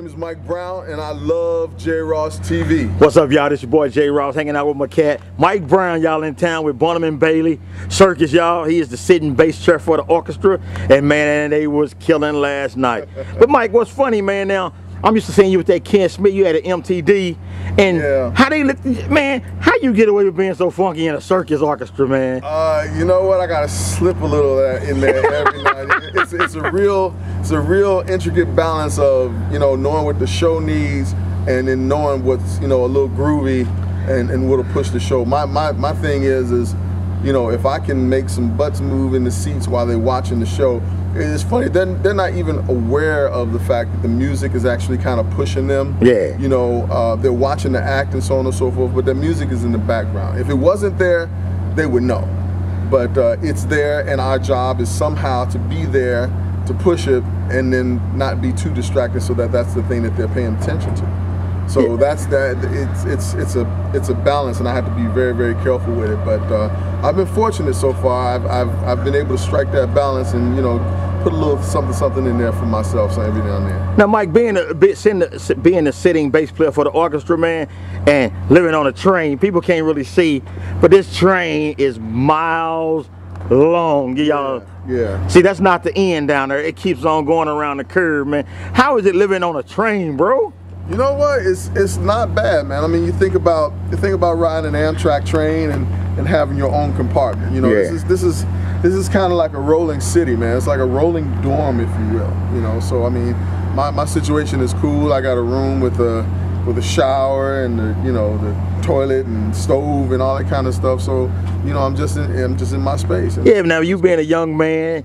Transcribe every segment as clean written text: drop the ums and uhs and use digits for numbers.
is Mike Brown, and I love J. Ross TV. What's up, y'all? This your boy J. Ross, hanging out with my cat Mike Brown, y'all, in town with Barnum and Bailey Circus, y'all. He is the sitting bass chair for the orchestra, and man, they was killing last night. But Mike, what's funny, man? Now I'm used to seeing you with that Ken Smith. You had an MTD, and how they look, man? How you get away with being so funky in a circus orchestra, man? You know what? I gotta slip a little of that in there every night. It's a real intricate balance of, you know, knowing what the show needs and then knowing what's, you know, a little groovy and what'll push the show. My thing is, you know, if I can make some butts move in the seats while they're watching the show. It's funny, they're not even aware of the fact that the music is actually kind of pushing them. Yeah. You know, they're watching the act and so on and so forth, but the music is in the background. If it wasn't there, they would know. But it's there, and our job is somehow to be there to push it and then not be too distracted, so that that's the thing that they're paying attention to. So that's that. It's a balance, and I have to be very, very careful with it. But I've been fortunate so far. I've been able to strike that balance, and, you know, put a little something in there for myself, so every now and then. Now, Mike, being a sitting bass player for the orchestra, man, and living on a train, people can't really see, but this train is miles long, y'all. Yeah. See, that's not the end down there. It keeps on going around the curve, man. How is it living on a train, bro? You know what? It's not bad, man. I mean, you think about riding an Amtrak train and having your own compartment. You know, this is kind of like a rolling city, man. It's like a rolling dorm, if you will. You know, so I mean, my situation is cool. I got a room with a shower and the toilet and stove and all that kind of stuff. So, you know, I'm just in my space. Yeah. Now, you being a young man,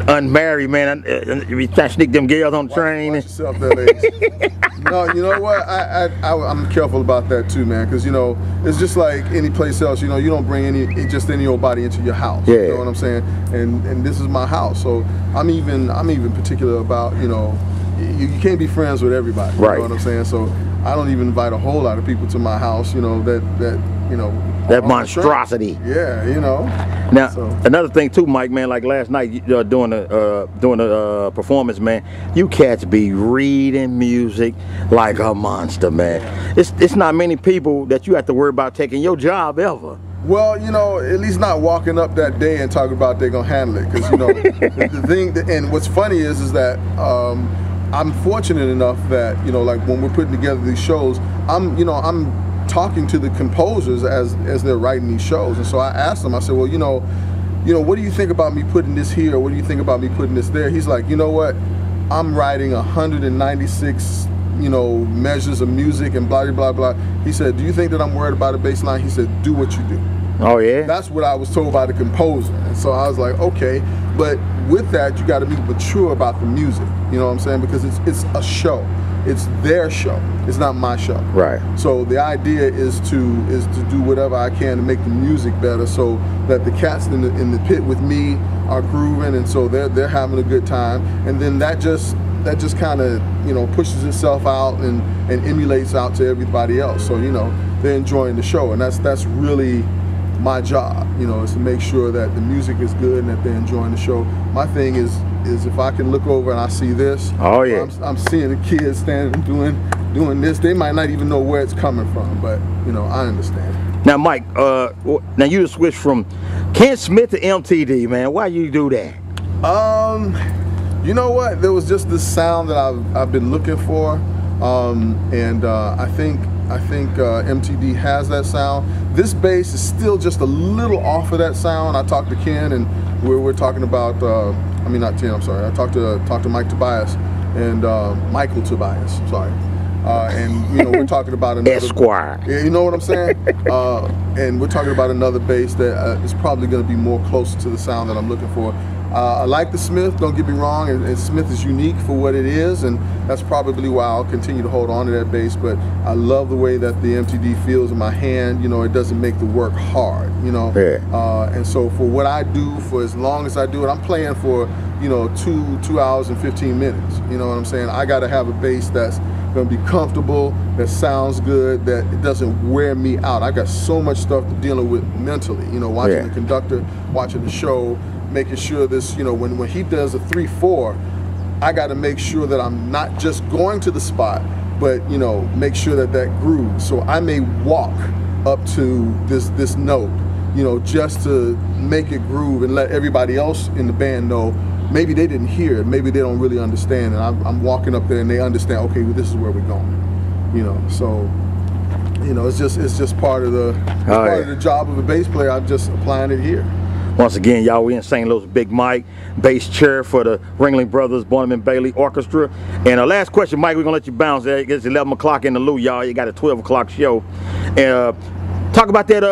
unmarried, man, you try to sneak them girls on the train. Watch yourself there, ladies. No, you know what? I'm careful about that too, man, because, you know, it's just like any place else. You know, you don't bring any old body into your house. Yeah. You know what I'm saying? And this is my house, so I'm even particular about, you know, you can't be friends with everybody. Right. You know what I'm saying? So I don't even invite a whole lot of people to my house. You know, that you know. That monstrosity. Yeah, you know. Now, another thing too, Mike, man, like last night doing a performance, man, you cats be reading music like a monster, man. It's not many people that you have to worry about taking your job ever. Well, you know, at least not walking up that day and talking about they're gonna handle it, because, you know, the thing. And what's funny is that I'm fortunate enough that, you know, like when we're putting together these shows, I'm talking to the composers as they're writing these shows, and so I asked them. I said, well, you know, what do you think about me putting this here? What do you think about me putting this there? He's like, you know what? I'm writing 196, you know, measures of music and blah blah blah. He said, do you think that I'm worried about a bass line? He said, do what you do. Oh yeah. That's what I was told by the composer, and so I was like, okay. But with that, you got to be mature about the music. You know what I'm saying? Because it's a show. It's their show. It's not my show. Right. So the idea is to do whatever I can to make the music better, so that the cats in the pit with me are grooving, and so they're having a good time, and then that just kind of, you know, pushes itself out and emulates out to everybody else. So, you know, they're enjoying the show, and that's really my job, you know, is to make sure that the music is good and that they're enjoying the show. My thing is if I can look over and I see this, oh yeah, I'm seeing the kids standing doing this. They might not even know where it's coming from, but, you know, I understand. Now, Mike, now you just switched from Ken Smith to MTD, man. Why you do that? You know what? There was just this sound that I've been looking for, and I think MTD has that sound. This bass is still just a little off of that sound. I talked to Ken, and we're talking about. I mean, not Ken. I'm sorry. I talked to Mike Tobias and Michael Tobias. Sorry. And, you know, we're talking about another Esquire. Yeah, you know what I'm saying? And we're talking about another bass that is probably going to be more close to the sound that I'm looking for. I like the Smith, don't get me wrong, and Smith is unique for what it is, and that's probably why I'll continue to hold on to that bass. But I love the way that the MTD feels in my hand. You know, it doesn't make the work hard, you know. Yeah. And so for what I do, for as long as I do it, I'm playing for, you know, 2 hours and 15 minutes. You know what I'm saying? I got to have a bass that's going to be comfortable, that sounds good, that it doesn't wear me out. I got so much stuff to deal with mentally, you know, watching the conductor, watching the show, making sure this, you know, when he does a 3/4, I got to make sure that I'm not just going to the spot, but you know, make sure that that grooves. So I may walk up to this note, you know, just to make it groove and let everybody else in the band know. Maybe they didn't hear it, maybe they don't really understand, and I'm walking up there and they understand. Okay, well, this is where we're going, you know. So, you know, it's just part of the part of the job of a bass player. I'm just applying it here. Once again, y'all, we in St. Louis. Big Mike, bass chair for the Ringling Brothers Barnum and Bailey Orchestra. And last question, Mike, we're gonna let you bounce. It's 11 o'clock in the Lou, y'all. You got a 12 o'clock show. And talk about that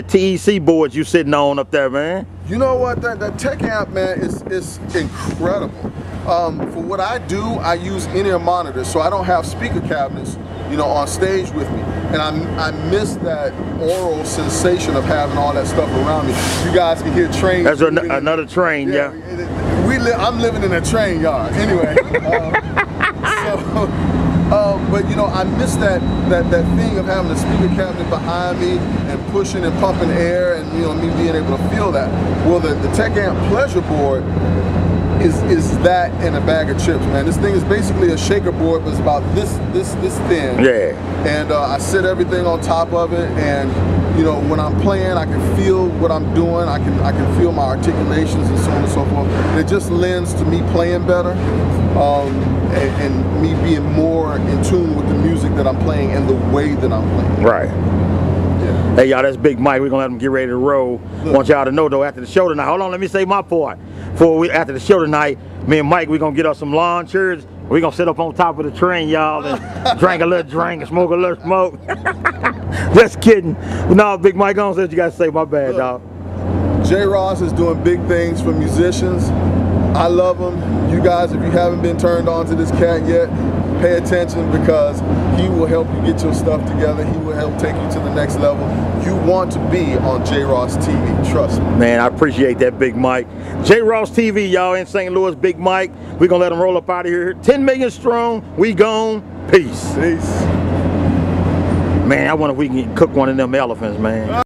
TEC board you sitting on up there, man. You know what? That tech amp, man, is incredible. For what I do, I use in-ear monitors, so I don't have speaker cabinets, you know, on stage with me. And I miss that oral sensation of having all that stuff around me. You guys can hear trains. That's another train, yeah. I'm living in a train yard. Anyway, but you know, I miss that thing of having a speaker cabinet behind me and pushing and pumping air, and you know, me being able to feel that. Well, the Tech Amp Pleasure board is that and a bag of chips, man. This thing is basically a shaker board, but it's about this thin. Yeah. And I sit everything on top of it, and you know, when I'm playing, I can feel what I'm doing. I can feel my articulations and so on and so forth. And it just lends to me playing better, and me being more in tune with the music that I'm playing and the way that I'm playing. Right. Hey y'all, that's Big Mike. We're gonna let him get ready to roll. Want y'all to know though, after the show tonight, hold on, let me say my part. After the show tonight, me and Mike, we're gonna get us some lawn chairs. We're gonna sit up on top of the train, y'all, and drink a little drink and smoke a little smoke. Just kidding. No, Big Mike, I don't say what you gotta say, my bad, dog. J. Ross is doing big things for musicians. I love him. You guys, if you haven't been turned on to this cat yet, pay attention, because he will help you get your stuff together. He will help take you to the next level. You want to be on J. Ross TV, trust me. Man, I appreciate that, Big Mike. J. Ross TV, y'all, in St. Louis, Big Mike. We're going to let him roll up out of here. 10 million strong, we gone. Peace. Peace. Man, I wonder if we can cook one of them elephants, man.